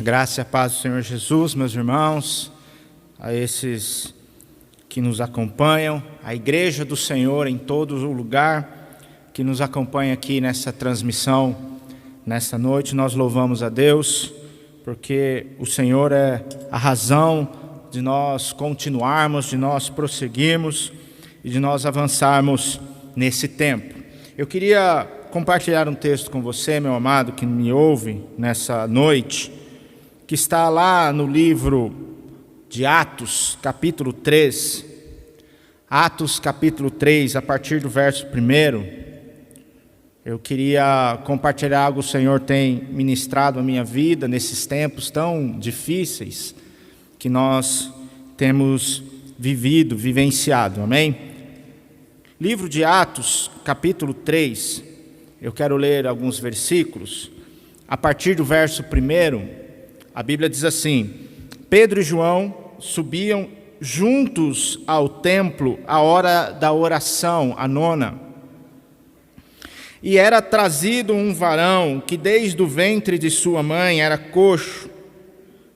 graça e a paz do Senhor Jesus, meus irmãos, a esses que nos acompanham, a igreja do Senhor em todo o lugar que nos acompanha aqui nessa transmissão, nessa noite. Nós louvamos a Deus, porque o Senhor é a razão de nós continuarmos, de nós prosseguirmos e de nós avançarmos nesse tempo. Eu queria compartilhar um texto com você, meu amado, que me ouve nessa noite, que está lá no livro de Atos, capítulo 3. Atos, capítulo 3, a partir do verso 1. Eu queria compartilhar algo que o Senhor tem ministrado à minha vida nesses tempos tão difíceis que nós temos vivenciado, amém? Livro de Atos, capítulo 3, eu quero ler alguns versículos. A partir do verso 1, a Bíblia diz assim: Pedro e João subiam juntos ao templo à hora da oração, a 9. E era trazido um varão que desde o ventre de sua mãe era coxo,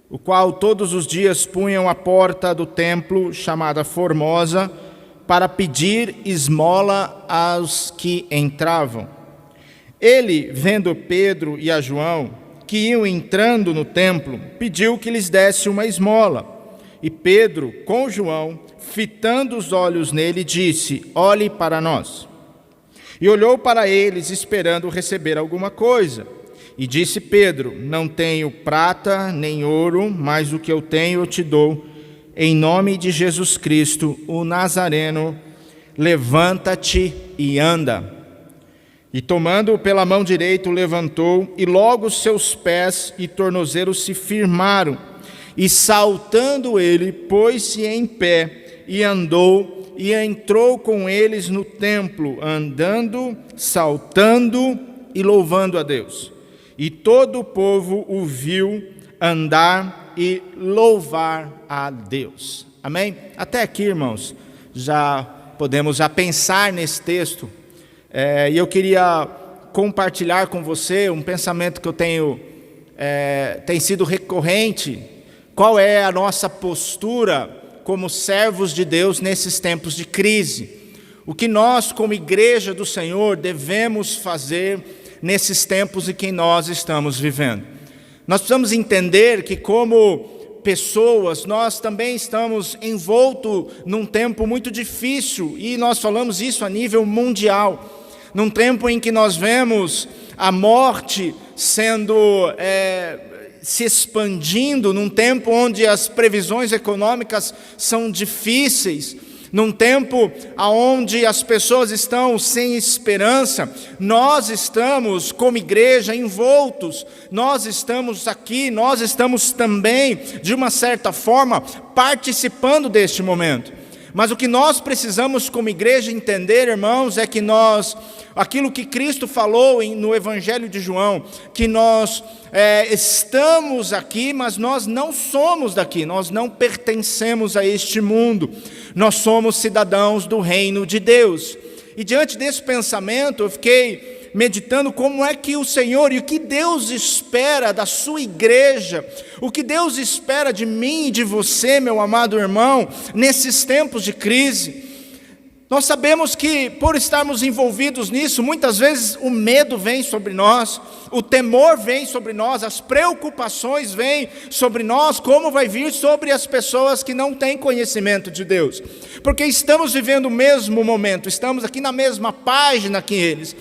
o qual todos os dias punham à porta do templo, chamada Formosa, para pedir esmola aos que entravam. Ele, vendo Pedro e a João, que iam entrando no templo, pediu que lhes desse uma esmola. E Pedro, com João, fitando os olhos nele, disse: olhe para nós. E olhou para eles, esperando receber alguma coisa. E disse Pedro: não tenho prata nem ouro, mas o que eu tenho eu te dou. Em nome de Jesus Cristo, o Nazareno, levanta-te e anda. E tomando-o pela mão direita, o levantou, e logo seus pés e tornozelos se firmaram. E saltando ele, pôs-se em pé, e andou, e entrou com eles no templo, andando, saltando e louvando a Deus. E todo o povo o viu andar e louvar a Deus. Amém? Até aqui, irmãos, já podemos pensar nesse texto. E eu queria compartilhar com você um pensamento que eu tem sido recorrente. Qual é a nossa postura como servos de Deus nesses tempos de crise? O que nós, como igreja do Senhor, devemos fazer nesses tempos em que nós estamos vivendo? Nós precisamos entender que, como pessoas, nós também estamos envoltos num tempo muito difícil, e nós falamos isso a nível mundial. Num tempo em que nós vemos a morte se expandindo, num tempo onde as previsões econômicas são difíceis, num tempo onde as pessoas estão sem esperança, nós estamos como igreja envoltos, nós estamos aqui, nós estamos também, de uma certa forma, participando deste momento. Mas o que nós precisamos como igreja entender, irmãos, é que aquilo que Cristo falou no Evangelho de João, que nós estamos aqui, mas nós não somos daqui, nós não pertencemos a este mundo, nós somos cidadãos do reino de Deus. E diante desse pensamento, eu fiquei meditando como é que o Senhor e o que Deus espera da sua igreja, o que Deus espera de mim e de você, meu amado irmão, nesses tempos de crise. Nós sabemos que, por estarmos envolvidos nisso, muitas vezes o medo vem sobre nós, o temor vem sobre nós, as preocupações vêm sobre nós, como vai vir sobre as pessoas que não têm conhecimento de Deus, porque estamos vivendo o mesmo momento, estamos aqui na mesma página que eles.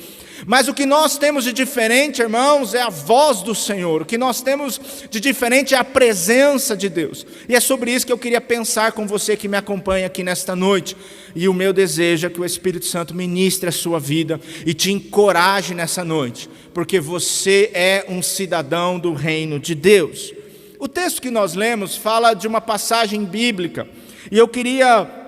Mas o que nós temos de diferente, irmãos, é a voz do Senhor. O que nós temos de diferente é a presença de Deus. E é sobre isso que eu queria pensar com você que me acompanha aqui nesta noite. E o meu desejo é que o Espírito Santo ministre a sua vida e te encoraje nessa noite, porque você é um cidadão do reino de Deus. O texto que nós lemos fala de uma passagem bíblica. E eu queria,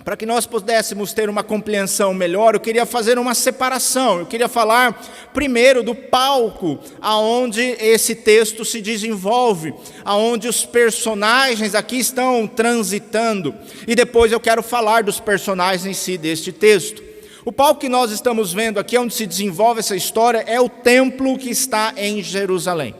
para que nós pudéssemos ter uma compreensão melhor, eu queria fazer uma separação. Eu queria falar primeiro do palco aonde esse texto se desenvolve, aonde os personagens aqui estão transitando. E depois eu quero falar dos personagens em si deste texto. O palco que nós estamos vendo aqui, onde se desenvolve essa história, é o templo que está em Jerusalém.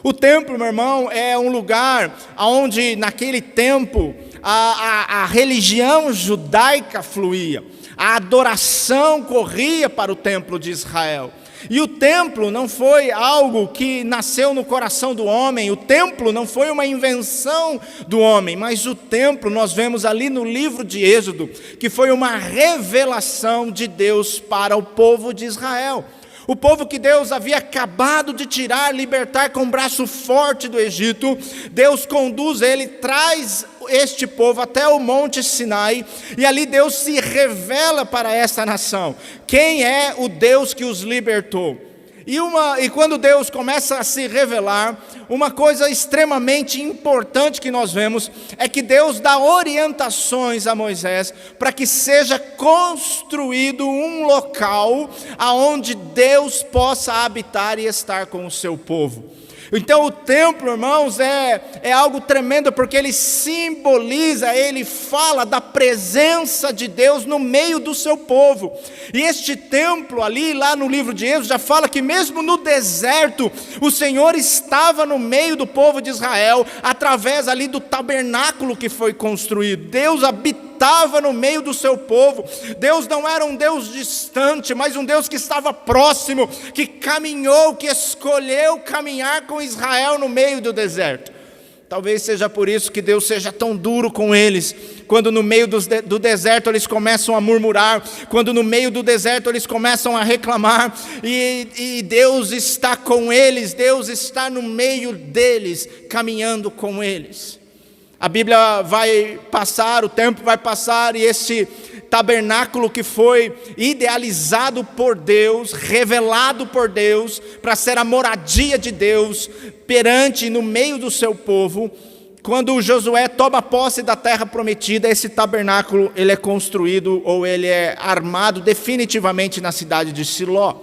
O templo, meu irmão, é um lugar onde naquele tempo a religião judaica fluía, a adoração corria para o templo de Israel. E o templo não foi algo que nasceu no coração do homem, o templo não foi uma invenção do homem, mas o templo nós vemos ali no livro de Êxodo, que foi uma revelação de Deus para o povo de Israel. O povo que Deus havia acabado de tirar, libertar com um braço forte do Egito, Deus conduz ele, traz este povo até o monte Sinai, e ali Deus se revela para essa nação. Quem é o Deus que os libertou? E quando Deus começa a se revelar, uma coisa extremamente importante que nós vemos é que Deus dá orientações a Moisés para que seja construído um local aonde Deus possa habitar e estar com o seu povo. Então o templo, irmãos, é algo tremendo, porque ele simboliza, ele fala da presença de Deus no meio do seu povo. E este templo ali, lá no livro de Êxodo, já fala que mesmo no deserto, o Senhor estava no meio do povo de Israel, através ali do tabernáculo que foi construído. Deus habitava no meio do seu povo. Deus não era um Deus distante, mas um Deus que estava próximo, que caminhou, que escolheu caminhar com Israel no meio do deserto. Talvez seja por isso que Deus seja tão duro com eles, quando no meio do deserto eles começam a murmurar, quando no meio do deserto eles começam a reclamar, e Deus está com eles, Deus está no meio deles, caminhando com eles. A Bíblia vai passar, o tempo vai passar, e esse tabernáculo que foi idealizado por Deus, revelado por Deus, para ser a moradia de Deus, perante, no meio do seu povo, quando Josué toma posse da terra prometida, esse tabernáculo ele é construído, ou ele é armado definitivamente na cidade de Siló.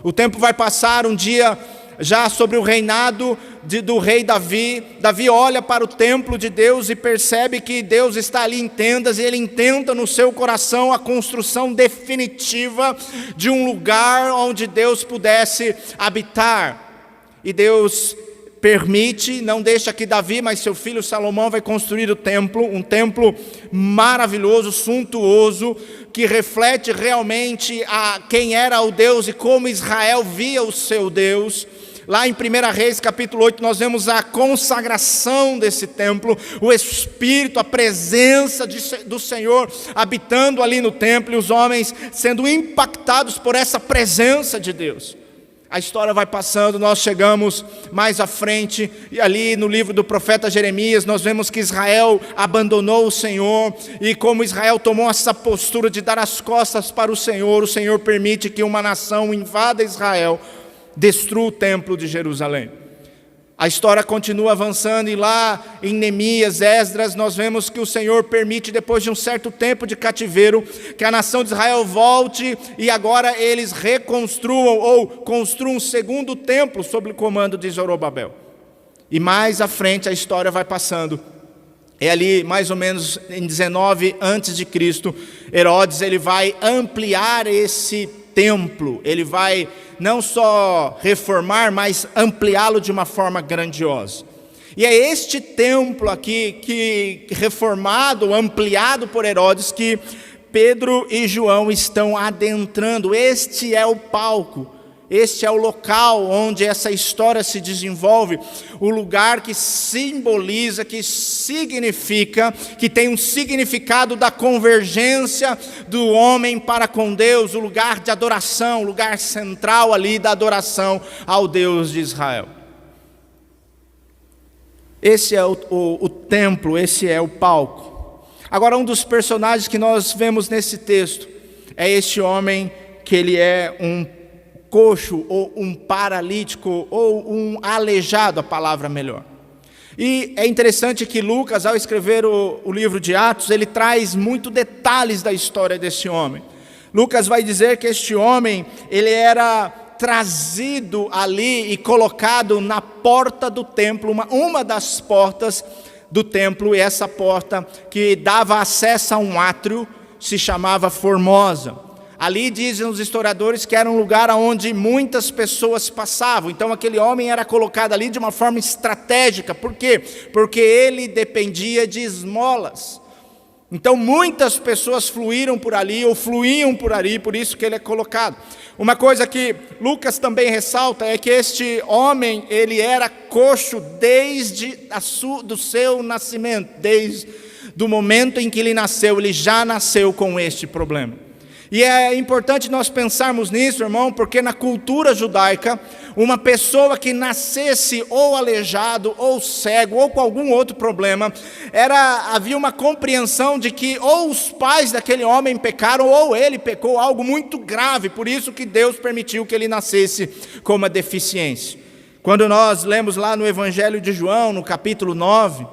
O tempo vai passar, um dia já sobre o reinado do rei Davi. Davi olha para o templo de Deus e percebe que Deus está ali em tendas, e ele intenta no seu coração a construção definitiva de um lugar onde Deus pudesse habitar. E Deus permite, não deixa que Davi, mas seu filho Salomão vai construir o templo, um templo maravilhoso, suntuoso, que reflete realmente quem era o Deus e como Israel via o seu Deus. Lá em 1 Reis capítulo 8 nós vemos a consagração desse templo, o Espírito, a presença do Senhor habitando ali no templo, e os homens sendo impactados por essa presença de Deus. A história vai passando, nós chegamos mais à frente, e ali no livro do profeta Jeremias, nós vemos que Israel abandonou o Senhor, e como Israel tomou essa postura de dar as costas para o Senhor permite que uma nação invada Israel, destrua o templo de Jerusalém. A história continua avançando, e lá em Neemias, Esdras, nós vemos que o Senhor permite, depois de um certo tempo de cativeiro, que a nação de Israel volte, e agora eles reconstruam ou construam um segundo templo sob o comando de Zorobabel. E mais à frente a história vai passando. É ali mais ou menos em 19 a.C., Herodes ele vai ampliar esse templo, ele vai não só reformar, mas ampliá-lo de uma forma grandiosa. E é este templo aqui, que reformado, ampliado por Herodes, que Pedro e João estão adentrando. Este é o palco, este é o local onde essa história se desenvolve, o lugar que simboliza, que significa, que tem um significado da convergência do homem para com Deus, o lugar de adoração, o lugar central ali da adoração ao Deus de Israel. Esse é o templo, esse é o palco. Agora, um dos personagens que nós vemos nesse texto é este homem que ele é um coxo, ou um paralítico, ou um aleijado, a palavra melhor. E é interessante que Lucas, ao escrever o livro de Atos, ele traz muitos detalhes da história desse homem. Lucas vai dizer que este homem, ele era trazido ali e colocado na porta do templo, uma das portas do templo, e essa porta que dava acesso a um átrio se chamava Formosa. Ali dizem os historiadores que era um lugar onde muitas pessoas passavam. Então aquele homem era colocado ali de uma forma estratégica. Por quê? Porque ele dependia de esmolas. Então muitas pessoas fluíram por ali, ou fluíam por ali, por isso que ele é colocado. Uma coisa que Lucas também ressalta é que este homem, ele era coxo desde do seu nascimento, desde do momento em que ele nasceu, ele já nasceu com este problema. E é importante nós pensarmos nisso, irmão, porque na cultura judaica, uma pessoa que nascesse ou aleijado, ou cego, ou com algum outro problema, havia uma compreensão de que ou os pais daquele homem pecaram, ou ele pecou, algo muito grave, por isso que Deus permitiu que ele nascesse com uma deficiência. Quando nós lemos lá no Evangelho de João, no capítulo 9,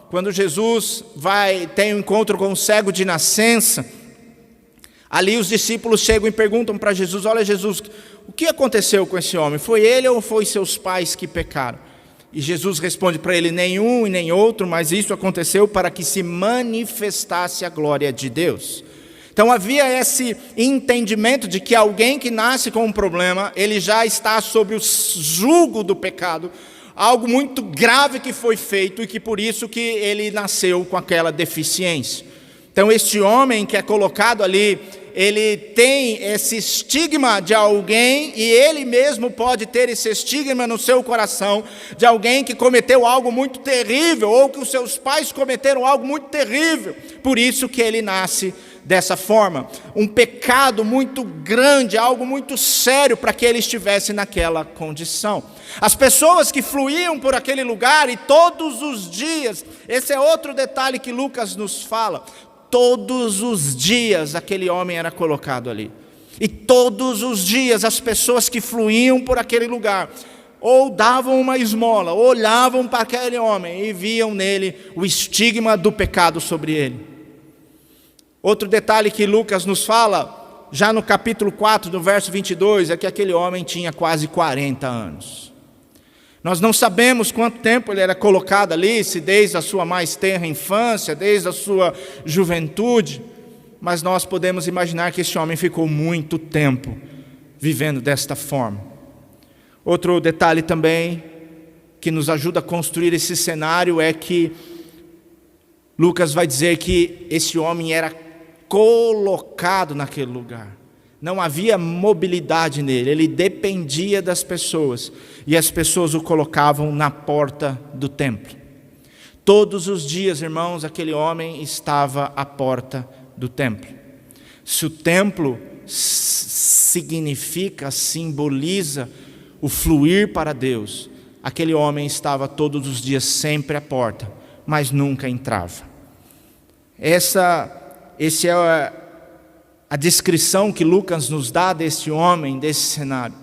quando Jesus tem um encontro com o cego de nascença, ali os discípulos chegam e perguntam para Jesus: olha Jesus, o que aconteceu com esse homem? Foi ele ou foi seus pais que pecaram? E Jesus responde para ele: nenhum e nem outro, mas isso aconteceu para que se manifestasse a glória de Deus. Então havia esse entendimento de que alguém que nasce com um problema, ele já está sob o jugo do pecado, algo muito grave que foi feito e que por isso que ele nasceu com aquela deficiência. Então este homem que é colocado ali, ele tem esse estigma de alguém, e ele mesmo pode ter esse estigma no seu coração, de alguém que cometeu algo muito terrível, ou que os seus pais cometeram algo muito terrível, por isso que ele nasce dessa forma. Um pecado muito grande, algo muito sério para que ele estivesse naquela condição. As pessoas que fluíam por aquele lugar, e todos os dias, esse é outro detalhe que Lucas nos fala, todos os dias aquele homem era colocado ali. E todos os dias as pessoas que fluíam por aquele lugar, ou davam uma esmola, ou olhavam para aquele homem e viam nele o estigma do pecado sobre ele. Outro detalhe que Lucas nos fala, já no capítulo 4, no verso 22, é que aquele homem tinha quase 40 anos. Nós não sabemos quanto tempo ele era colocado ali, se desde a sua mais tenra infância, desde a sua juventude, mas nós podemos imaginar que esse homem ficou muito tempo vivendo desta forma. Outro detalhe também que nos ajuda a construir esse cenário é que Lucas vai dizer que esse homem era colocado naquele lugar. Não havia mobilidade nele, ele dependia das pessoas, e as pessoas o colocavam na porta do templo. Todos os dias, irmãos, aquele homem estava à porta do templo. Se o templo simboliza o fluir para Deus, aquele homem estava todos os dias sempre à porta, mas nunca entrava. Essa é a descrição que Lucas nos dá desse homem, desse cenário.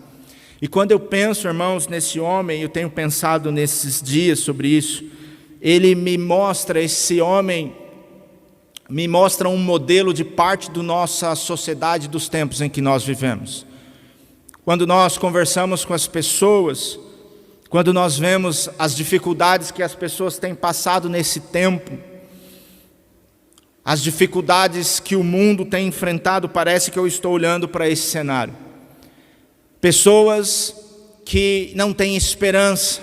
E quando eu penso, irmãos, nesse homem, eu tenho pensado nesses dias sobre isso, esse homem me mostra um modelo de parte da nossa sociedade, dos tempos em que nós vivemos. Quando nós conversamos com as pessoas, quando nós vemos as dificuldades que as pessoas têm passado nesse tempo, as dificuldades que o mundo tem enfrentado, parece que eu estou olhando para esse cenário. Pessoas que não têm esperança,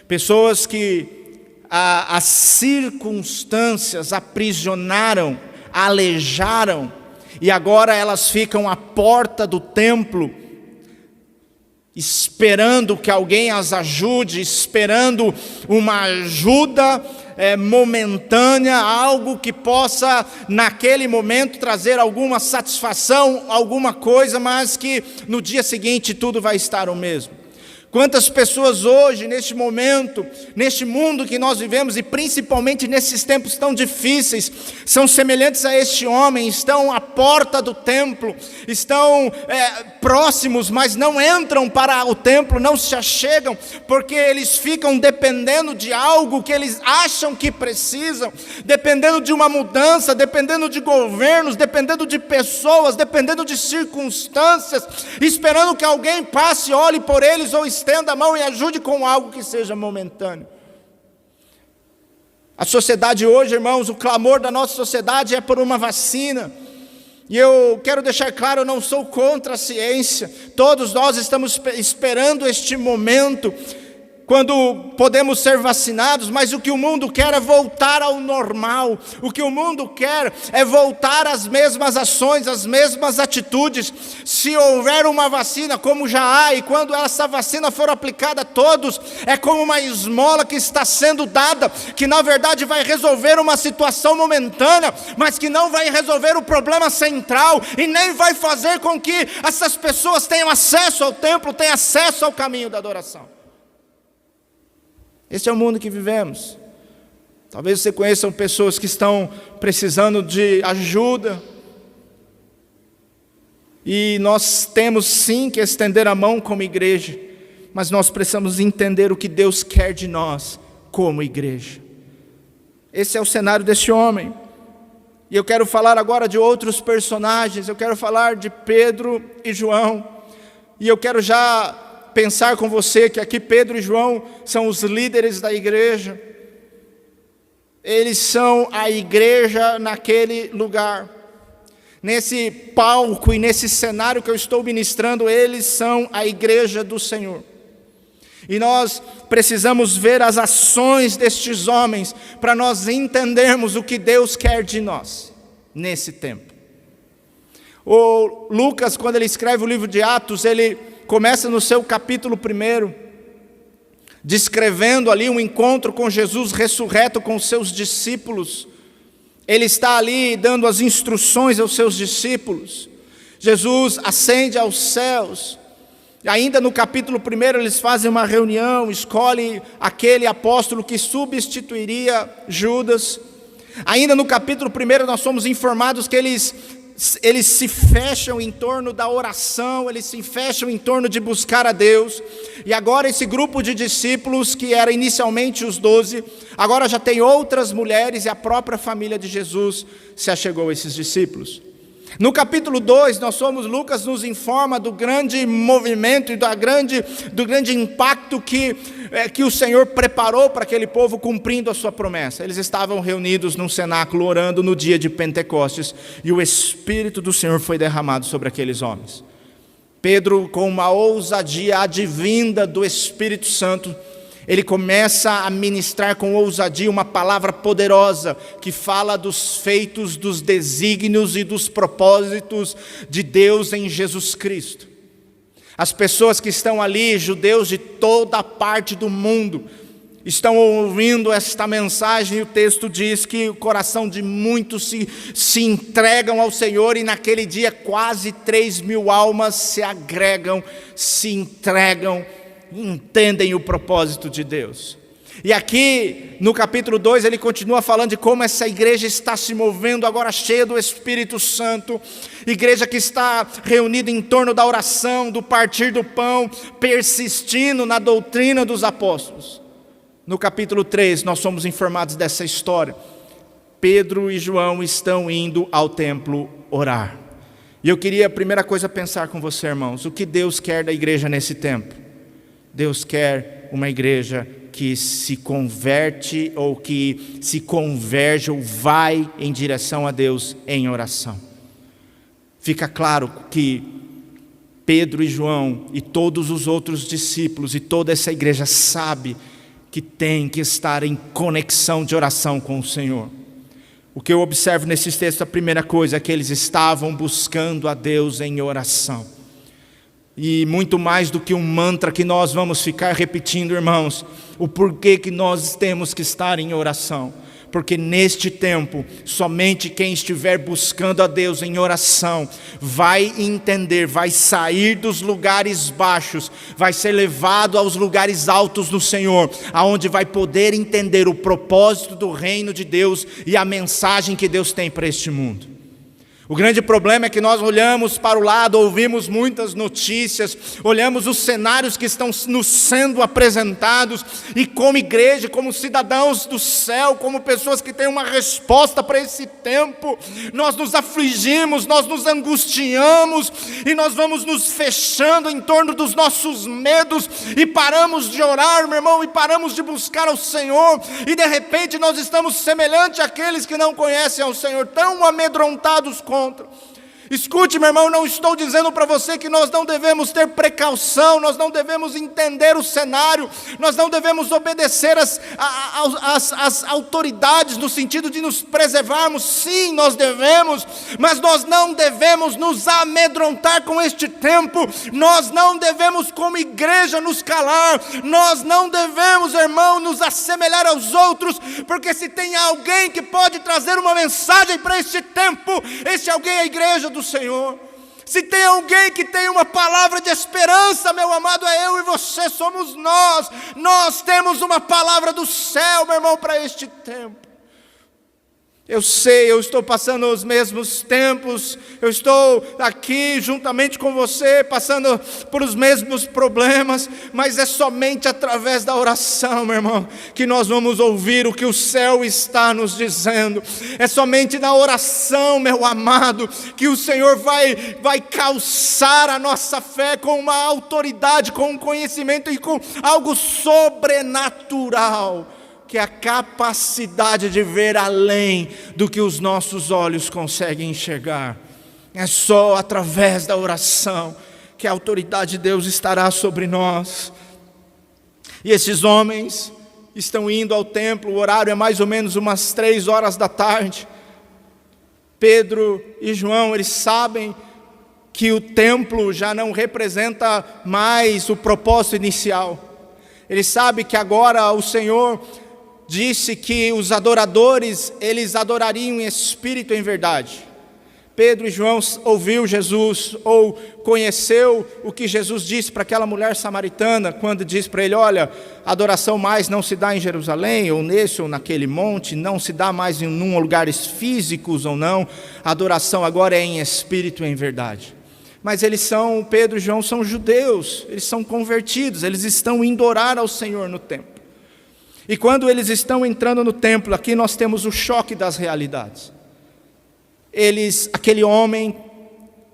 pessoas que as circunstâncias aprisionaram, aleijaram, e agora elas ficam à porta do templo, esperando que alguém as ajude, esperando uma ajuda momentânea, algo que possa naquele momento trazer alguma satisfação, alguma coisa, mas que no dia seguinte tudo vai estar o mesmo. Quantas pessoas hoje, neste momento, neste mundo que nós vivemos, e principalmente nesses tempos tão difíceis, são semelhantes a este homem, estão à porta do templo, estão próximos, mas não entram para o templo, não se achegam, porque eles ficam dependendo de algo que eles acham que precisam, dependendo de uma mudança, dependendo de governos, dependendo de pessoas, dependendo de circunstâncias, esperando que alguém passe, olhe por eles ou estenda a mão e ajude com algo que seja momentâneo. A sociedade hoje, irmãos, o clamor da nossa sociedade é por uma vacina. E eu quero deixar claro, eu não sou contra a ciência. Todos nós estamos esperando este momento, quando podemos ser vacinados, mas o que o mundo quer é voltar ao normal. O que o mundo quer é voltar às mesmas ações, às mesmas atitudes. Se houver uma vacina, como já há, e quando essa vacina for aplicada a todos, é como uma esmola que está sendo dada, que na verdade vai resolver uma situação momentânea, mas que não vai resolver o problema central, e nem vai fazer com que essas pessoas tenham acesso ao templo, tenham acesso ao caminho da adoração. Esse é o mundo que vivemos. Talvez você conheça pessoas que estão precisando de ajuda. E nós temos sim que estender a mão como igreja. Mas nós precisamos entender o que Deus quer de nós como igreja. Esse é o cenário desse homem. E eu quero falar agora de outros personagens. Eu quero falar de Pedro e João. E eu quero já pensar com você que aqui Pedro e João são os líderes da igreja. Eles são a igreja naquele lugar. Nesse palco e nesse cenário que eu estou ministrando, eles são a igreja do Senhor. E nós precisamos ver as ações destes homens para nós entendermos o que Deus quer de nós nesse tempo. O Lucas, quando ele escreve o livro de Atos, ele começa no seu capítulo 1, descrevendo ali um encontro com Jesus ressurreto com os seus discípulos. Ele está ali dando as instruções aos seus discípulos. Jesus ascende aos céus. Ainda no capítulo 1 eles fazem uma reunião, escolhe aquele apóstolo que substituiria Judas. Ainda no capítulo 1 nós somos informados que eles se fecham em torno da oração, eles se fecham em torno de buscar a Deus. E agora esse grupo de discípulos, que era inicialmente os 12, agora já tem outras mulheres, e a própria família de Jesus se achegou a esses discípulos. No capítulo 2, Lucas nos informa do grande movimento e do grande impacto que o Senhor preparou para aquele povo, cumprindo a sua promessa. Eles estavam reunidos num cenáculo orando no dia de Pentecostes, e o Espírito do Senhor foi derramado sobre aqueles homens. Pedro, com uma ousadia advinda do Espírito Santo, ele começa a ministrar com ousadia uma palavra poderosa que fala dos feitos, dos desígnios e dos propósitos de Deus em Jesus Cristo. As pessoas que estão ali, judeus de toda parte do mundo, estão ouvindo esta mensagem, e o texto diz que o coração de muitos se entregam ao Senhor, e naquele dia quase 3.000 almas se agregam, se entregam, entendem o propósito de Deus. E aqui no capítulo 2 ele continua falando de como essa igreja está se movendo agora, cheia do Espírito Santo, igreja que está reunida em torno da oração, do partir do pão, persistindo na doutrina dos apóstolos. No capítulo 3 nós somos informados dessa história. Pedro e João estão indo ao templo orar. E eu queria a primeira coisa pensar com você, irmãos, o que Deus quer da igreja nesse tempo? Deus quer uma igreja que se converte, ou que se converge, ou vai em direção a Deus em oração. Fica claro que Pedro e João e todos os outros discípulos e toda essa igreja sabe que tem que estar em conexão de oração com o Senhor. O que eu observo nesses textos, a primeira coisa é que eles estavam buscando a Deus em oração. E muito mais do que um mantra que nós vamos ficar repetindo, irmãos, o porquê que nós temos que estar em oração. Porque neste tempo, somente quem estiver buscando a Deus em oração vai entender, vai sair dos lugares baixos, vai ser levado aos lugares altos do Senhor, aonde vai poder entender o propósito do reino de Deus e a mensagem que Deus tem para este mundo. O grande problema é que nós olhamos para o lado, ouvimos muitas notícias, olhamos os cenários que estão nos sendo apresentados, e como igreja, como cidadãos do céu, como pessoas que têm uma resposta para esse tempo, nós nos afligimos, nós nos angustiamos, e nós vamos nos fechando em torno dos nossos medos, e paramos de orar, meu irmão, e paramos de buscar ao Senhor, e de repente nós estamos semelhantes àqueles que não conhecem ao Senhor, tão amedrontados contra. Escute, meu irmão, não estou dizendo para você que nós não devemos ter precaução, nós não devemos entender o cenário, nós não devemos obedecer às autoridades no sentido de nos preservarmos. Sim, nós devemos, mas nós não devemos nos amedrontar com este tempo, nós não devemos como igreja nos calar, nós não devemos, irmão, nos assemelhar aos outros, porque se tem alguém que pode trazer uma mensagem para este tempo, esse alguém é a igreja do Senhor. Se tem alguém que tem uma palavra de esperança, meu amado, é eu e você, somos nós. Nós temos uma palavra do céu, meu irmão, para este tempo. Eu sei, eu estou passando os mesmos tempos, eu estou aqui juntamente com você, passando por os mesmos problemas, mas é somente através da oração, meu irmão, que nós vamos ouvir o que o céu está nos dizendo. É somente na oração, meu amado, que o Senhor vai calçar a nossa fé com uma autoridade, com um conhecimento e com algo sobrenatural, que é a capacidade de ver além do que os nossos olhos conseguem enxergar. É só através da oração que a autoridade de Deus estará sobre nós. E esses homens estão indo ao templo, o horário é mais ou menos umas 3 horas da tarde. Pedro e João, eles sabem que o templo já não representa mais o propósito inicial. Eles sabem que agora o Senhor disse que os adoradores, eles adorariam em espírito e em verdade. Pedro e João ouviu Jesus, ou conheceu o que Jesus disse para aquela mulher samaritana, quando disse para ele: olha, a adoração mais não se dá em Jerusalém, ou nesse ou naquele monte, não se dá mais em lugares físicos ou não, a adoração agora é em espírito e em verdade. Mas Pedro e João são judeus, eles são convertidos, eles estão indo orar ao Senhor no templo. E quando eles estão entrando no templo, aqui nós temos o choque das realidades. Aquele homem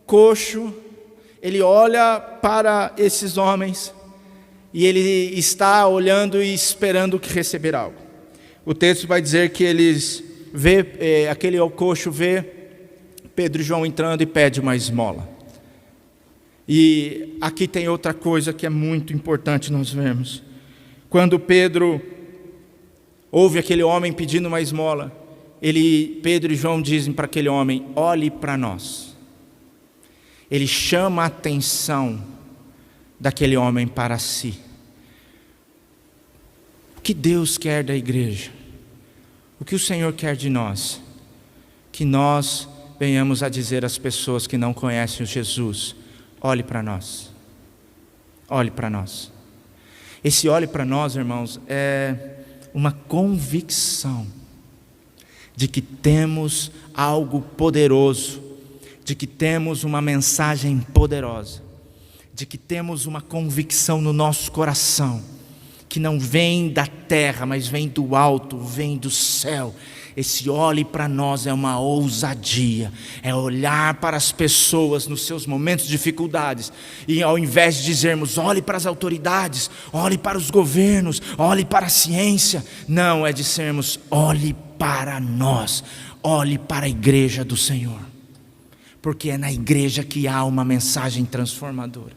coxo, ele olha para esses homens e ele está olhando e esperando que receber algo. O texto vai dizer que aquele coxo vê Pedro e João entrando e pede uma esmola. E aqui tem outra coisa que é muito importante nós vermos. Quando Pedro ouve aquele homem pedindo uma esmola, Pedro e João dizem para aquele homem: olhe para nós. Ele chama a atenção daquele homem para si. O que Deus quer da igreja? O que o Senhor quer de nós? Que nós venhamos a dizer às pessoas que não conhecem o Jesus: olhe para nós. Olhe para nós. Esse olhe para nós, irmãos, é uma convicção de que temos algo poderoso, de que temos uma mensagem poderosa, de que temos uma convicção no nosso coração, que não vem da terra, mas vem do alto, vem do céu. Esse olhe para nós é uma ousadia, é olhar para as pessoas nos seus momentos de dificuldades, e ao invés de dizermos olhe para as autoridades, olhe para os governos, olhe para a ciência, não, é dizermos olhe para nós, olhe para a igreja do Senhor, porque é na igreja que há uma mensagem transformadora.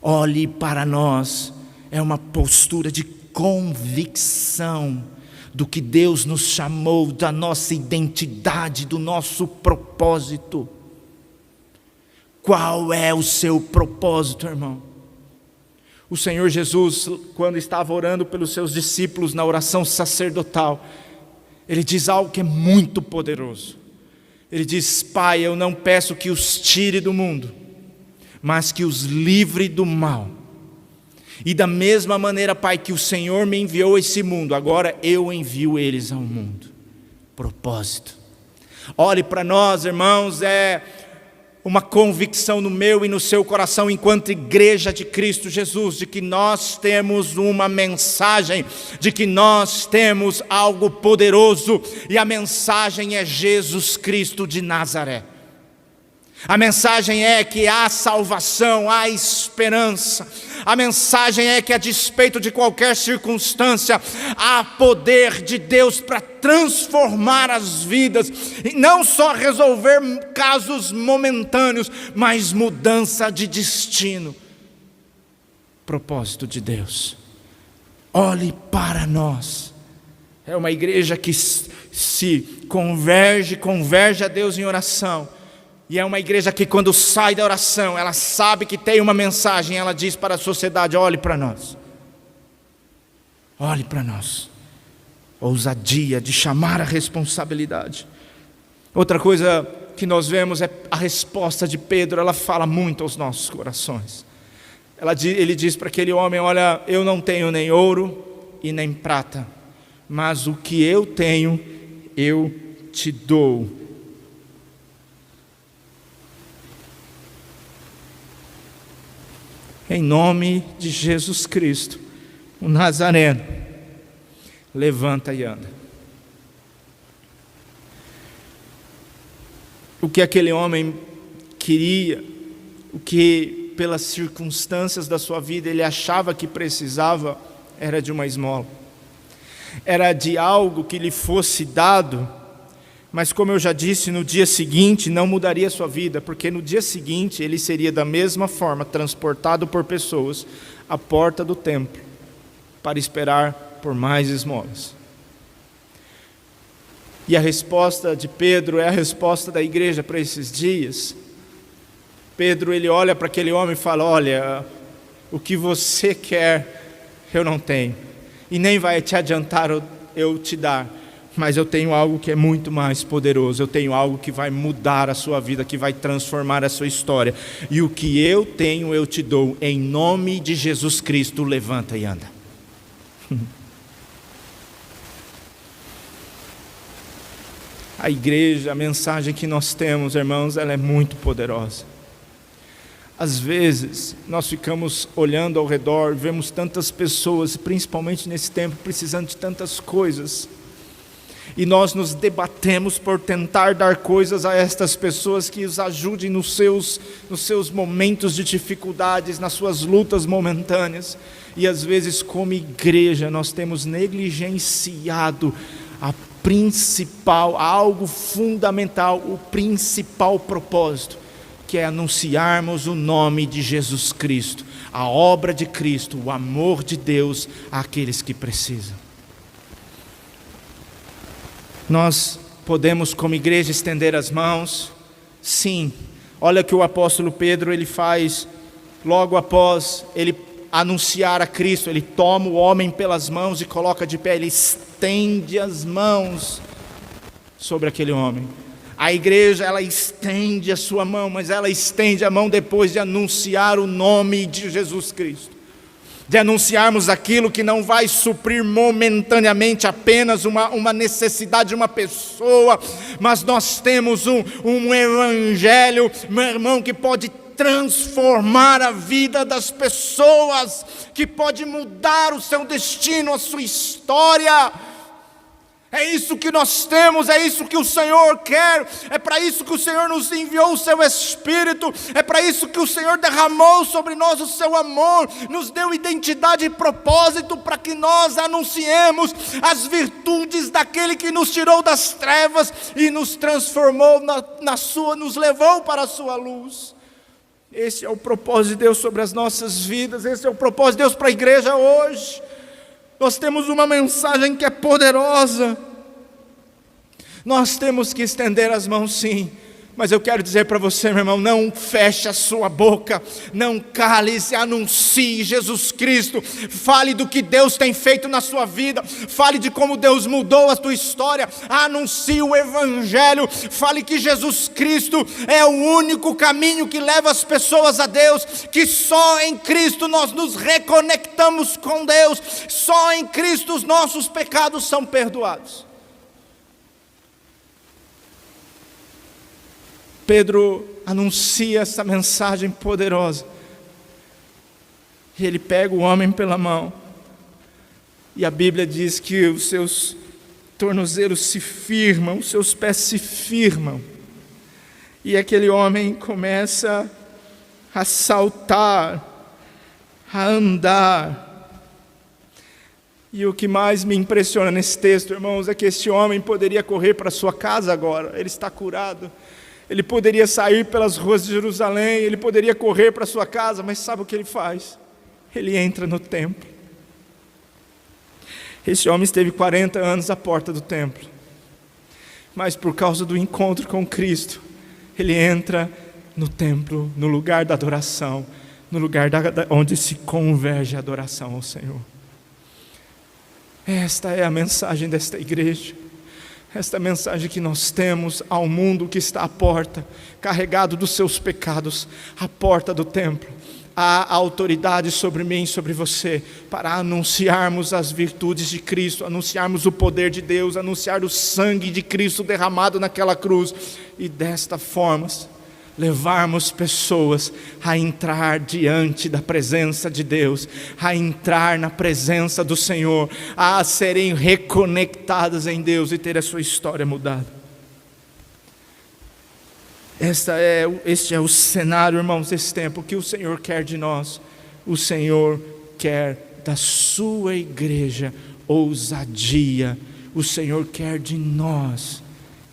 Olhe para nós é uma postura de convicção do que Deus nos chamou, da nossa identidade, do nosso propósito. Qual é o seu propósito, irmão? O Senhor Jesus, quando estava orando pelos seus discípulos na oração sacerdotal, Ele diz algo que é muito poderoso. Ele diz: Pai, eu não peço que os tire do mundo, mas que os livre do mal. E da mesma maneira, Pai, que o Senhor me enviou a esse mundo, agora eu envio eles ao mundo. Propósito. Olhe para nós, irmãos, é uma convicção no meu e no seu coração, enquanto igreja de Cristo Jesus, de que nós temos uma mensagem, de que nós temos algo poderoso, e a mensagem é Jesus Cristo de Nazaré. A mensagem é que há salvação, há esperança. A mensagem é que, a despeito de qualquer circunstância, há poder de Deus para transformar as vidas, e não só resolver casos momentâneos, mas mudança de destino. Propósito de Deus. Olhe para nós. É uma igreja que se converge a Deus em oração. E é uma igreja que, quando sai da oração, ela sabe que tem uma mensagem. Ela diz para a sociedade: olhe para nós. Olhe para nós. Ousadia de chamar a responsabilidade. Outra coisa que nós vemos é a resposta de Pedro. Ela fala muito aos nossos corações. Ele diz para aquele homem: olha, eu não tenho nem ouro e nem prata, mas o que eu tenho, eu te dou. Em nome de Jesus Cristo, o Nazareno, levanta e anda. O que aquele homem queria, o que pelas circunstâncias da sua vida ele achava que precisava, era de uma esmola. Era de algo que lhe fosse dado, mas, como eu já disse, no dia seguinte não mudaria a sua vida, porque no dia seguinte ele seria da mesma forma transportado por pessoas à porta do templo para esperar por mais esmolas. E a resposta de Pedro é a resposta da igreja para esses dias. Pedro, ele olha para aquele homem e fala: olha, o que você quer eu não tenho, e nem vai te adiantar eu te dar. Mas eu tenho algo que é muito mais poderoso. Eu tenho algo que vai mudar a sua vida, que vai transformar a sua história. E o que eu tenho, eu te dou. Em nome de Jesus Cristo, levanta e anda. A igreja, a mensagem que nós temos, irmãos, ela é muito poderosa. Às vezes, nós ficamos olhando ao redor, vemos tantas pessoas, principalmente nesse tempo, precisando de tantas coisas. E nós nos debatemos por tentar dar coisas a estas pessoas que os ajudem nos seus momentos de dificuldades, nas suas lutas momentâneas. E às vezes, como igreja, nós temos negligenciado algo fundamental, o principal propósito, que é anunciarmos o nome de Jesus Cristo, a obra de Cristo, o amor de Deus àqueles que precisam. Nós podemos, como igreja, estender as mãos? Sim. Olha o que o apóstolo Pedro ele faz logo após ele anunciar a Cristo. Ele toma o homem pelas mãos e coloca de pé. Ele estende as mãos sobre aquele homem. A igreja, ela estende a sua mão, mas ela estende a mão depois de anunciar o nome de Jesus Cristo. De anunciarmos aquilo que não vai suprir momentaneamente apenas uma necessidade de uma pessoa, mas nós temos um evangelho, meu irmão, que pode transformar a vida das pessoas, que pode mudar o seu destino, a sua história. É isso que nós temos, é isso que o Senhor quer, é para isso que o Senhor nos enviou o seu Espírito, é para isso que o Senhor derramou sobre nós o seu amor, nos deu identidade e propósito para que nós anunciemos as virtudes daquele que nos tirou das trevas e nos transformou nos levou para a sua luz. Esse é o propósito de Deus sobre as nossas vidas, esse é o propósito de Deus para a igreja hoje. Nós temos uma mensagem que é poderosa. Nós temos que estender as mãos, sim. Mas eu quero dizer para você, meu irmão, não feche a sua boca, não cale-se, anuncie Jesus Cristo, fale do que Deus tem feito na sua vida, fale de como Deus mudou a tua história, anuncie o Evangelho, fale que Jesus Cristo é o único caminho que leva as pessoas a Deus, que só em Cristo nós nos reconectamos com Deus, só em Cristo os nossos pecados são perdoados. Pedro anuncia essa mensagem poderosa. E ele pega o homem pela mão. E a Bíblia diz que os seus tornozelos se firmam, os seus pés se firmam. E aquele homem começa a saltar, a andar. E o que mais me impressiona nesse texto, irmãos, é que este homem poderia correr para sua casa agora. Ele está curado. Ele poderia sair pelas ruas de Jerusalém, ele poderia correr para sua casa, mas sabe o que ele faz? Ele entra no templo. Esse homem esteve 40 anos à porta do templo, mas por causa do encontro com Cristo, ele entra no templo, no lugar da adoração, no lugar onde se converge a adoração ao Senhor. Esta é a mensagem desta igreja. Esta mensagem que nós temos ao mundo que está à porta, carregado dos seus pecados, à porta do templo. Há autoridade sobre mim e sobre você, para anunciarmos as virtudes de Cristo, anunciarmos o poder de Deus, anunciar o sangue de Cristo derramado naquela cruz, e desta forma levarmos pessoas a entrar diante da presença de Deus, a entrar na presença do Senhor, a serem reconectadas em Deus e ter a sua história mudada. Este é o cenário, irmãos, desse tempo. O que o Senhor quer de nós? O Senhor quer da sua igreja ousadia. O Senhor quer de nós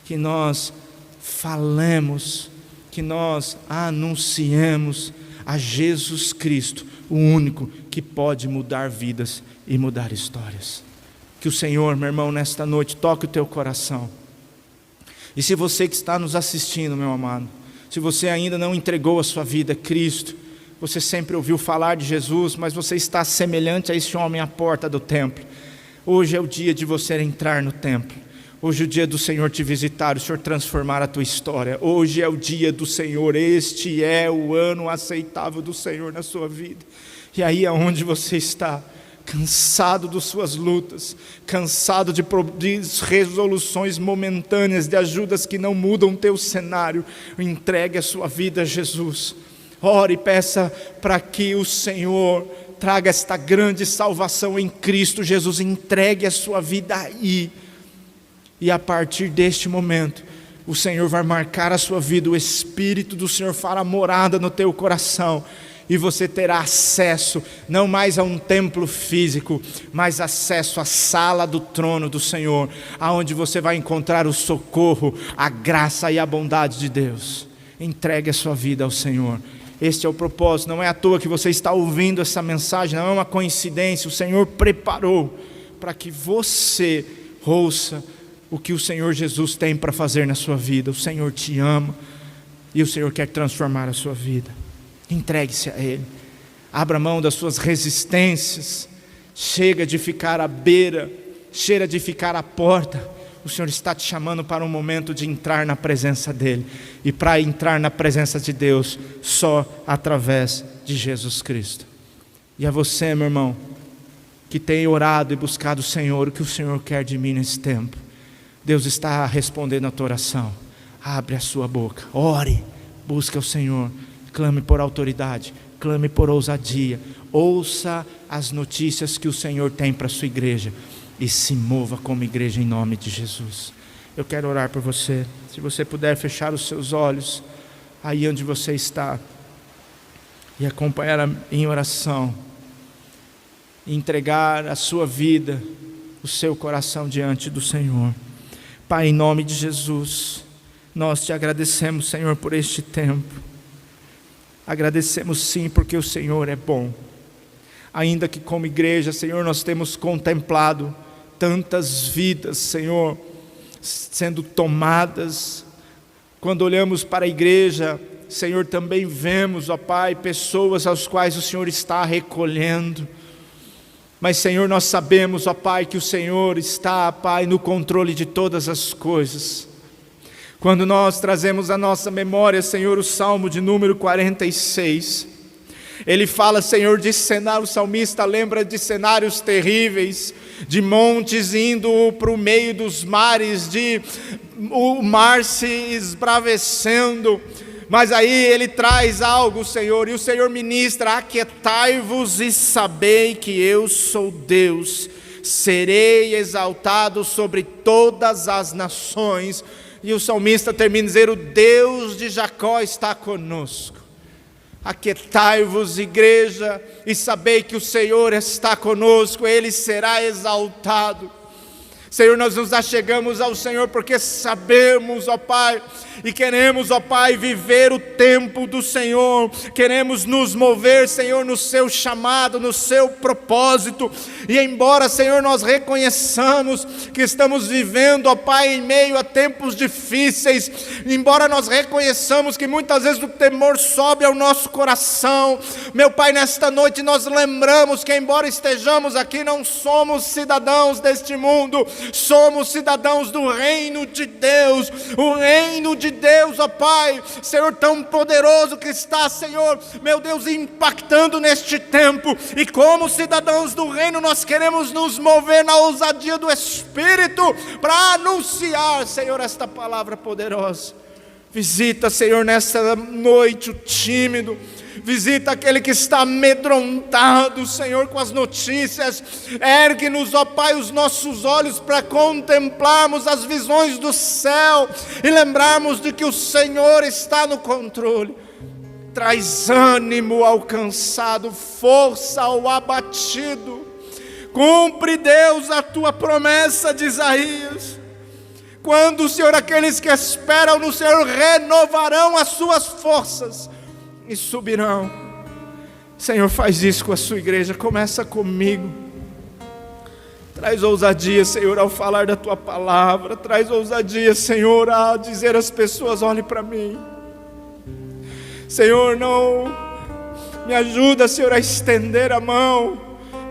que nós falemos, que nós anunciemos a Jesus Cristo, o único que pode mudar vidas e mudar histórias. Que o Senhor, meu irmão, nesta noite toque o teu coração. E se você que está nos assistindo, meu amado, se você ainda não entregou a sua vida a Cristo, você sempre ouviu falar de Jesus, mas você está semelhante a esse homem à porta do templo. Hoje é o dia de você entrar no templo. Hoje é o dia do Senhor te visitar, o Senhor transformar a tua história. Hoje é o dia do Senhor, este é o ano aceitável do Senhor na sua vida. E aí aonde você está, cansado das suas lutas, cansado de resoluções momentâneas, de ajudas que não mudam o teu cenário, entregue a sua vida a Jesus. Ore e peça para que o Senhor traga esta grande salvação em Cristo Jesus. Entregue a sua vida aí. E a partir deste momento, o Senhor vai marcar a sua vida, o Espírito do Senhor fará morada no teu coração, e você terá acesso, não mais a um templo físico, mas acesso à sala do trono do Senhor, aonde você vai encontrar o socorro, a graça e a bondade de Deus. Entregue a sua vida ao Senhor. Este é o propósito, não é à toa que você está ouvindo essa mensagem, não é uma coincidência, o Senhor preparou para que você ouça o que o Senhor Jesus tem para fazer na sua vida. O Senhor te ama e o Senhor quer transformar a sua vida. Entregue-se a Ele, abra mão das suas resistências, chega de ficar à beira, chega de ficar à porta. O Senhor está te chamando para um momento de entrar na presença dEle, e para entrar na presença de Deus, só através de Jesus Cristo. E a você, meu irmão, que tem orado e buscado o Senhor, o que o Senhor quer de mim nesse tempo? Deus está respondendo a tua oração. Abre a sua boca, ore, busque o Senhor, clame por autoridade, clame por ousadia, ouça as notícias que o Senhor tem para a sua igreja e se mova como igreja em nome de Jesus. Eu quero orar por você. Se você puder fechar os seus olhos aí onde você está e acompanhar em oração, e entregar a sua vida, o seu coração diante do Senhor. Pai, em nome de Jesus, nós te agradecemos, Senhor, por este tempo. Agradecemos sim, porque o Senhor é bom. Ainda que como igreja, Senhor, nós temos contemplado tantas vidas, Senhor, sendo tomadas. Quando olhamos para a igreja, Senhor, também vemos, ó Pai, pessoas às quais o Senhor está recolhendo. Mas, Senhor, nós sabemos, ó Pai, que o Senhor está, Pai, no controle de todas as coisas. Quando nós trazemos à nossa memória, Senhor, o Salmo de número 46, ele fala, Senhor, de cenário, o salmista lembra de cenários terríveis, de montes indo para o meio dos mares, de o mar se esbravecendo. Mas aí ele traz algo, Senhor, e o Senhor ministra: aquietai-vos e sabei que eu sou Deus, serei exaltado sobre todas as nações. E o salmista termina dizendo: o Deus de Jacó está conosco. Aquietai-vos, igreja, e sabei que o Senhor está conosco, Ele será exaltado. Senhor, nós nos achegamos ao Senhor porque sabemos, ó Pai, e queremos, ó Pai, viver o tempo do Senhor, queremos nos mover, Senhor, no seu chamado, no seu propósito, e embora, Senhor, nós reconheçamos que estamos vivendo, ó Pai, em meio a tempos difíceis, embora nós reconheçamos que muitas vezes o temor sobe ao nosso coração, meu Pai, nesta noite nós lembramos que embora estejamos aqui, não somos cidadãos deste mundo, somos cidadãos do reino de Deus, o reino de Deus, ó Pai, Senhor, tão poderoso que está, Senhor, meu Deus, impactando neste tempo, e como cidadãos do reino, nós queremos nos mover na ousadia do Espírito, para anunciar, Senhor, esta palavra poderosa. Visita, Senhor, nesta noite o tímido, visita aquele que está amedrontado, Senhor, com as notícias. Ergue-nos, ó Pai, os nossos olhos para contemplarmos as visões do céu e lembrarmos de que o Senhor está no controle. Traz ânimo ao cansado, força ao abatido. Cumpre, Deus, a tua promessa de Isaías. Quando, Senhor, aqueles que esperam no Senhor renovarão as suas forças e subirão. Senhor, faz isso com a sua igreja, começa comigo. Traz ousadia, Senhor, ao falar da tua palavra. Traz ousadia, Senhor, a dizer às pessoas: olhe para mim. Senhor, não me ajuda, Senhor, a estender a mão,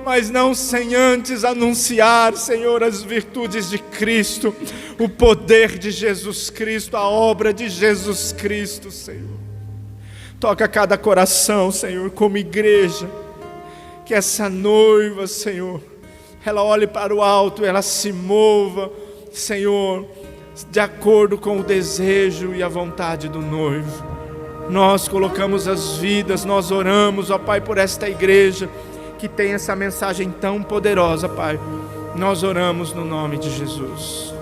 mas não sem antes anunciar, Senhor, as virtudes de Cristo, o poder de Jesus Cristo, a obra de Jesus Cristo, Senhor. Toca cada coração, Senhor, como igreja, que essa noiva, Senhor, ela olhe para o alto, ela se mova, Senhor, de acordo com o desejo e a vontade do noivo. Nós colocamos as vidas, nós oramos, ó Pai, por esta igreja, que tem essa mensagem tão poderosa, Pai. Nós oramos no nome de Jesus.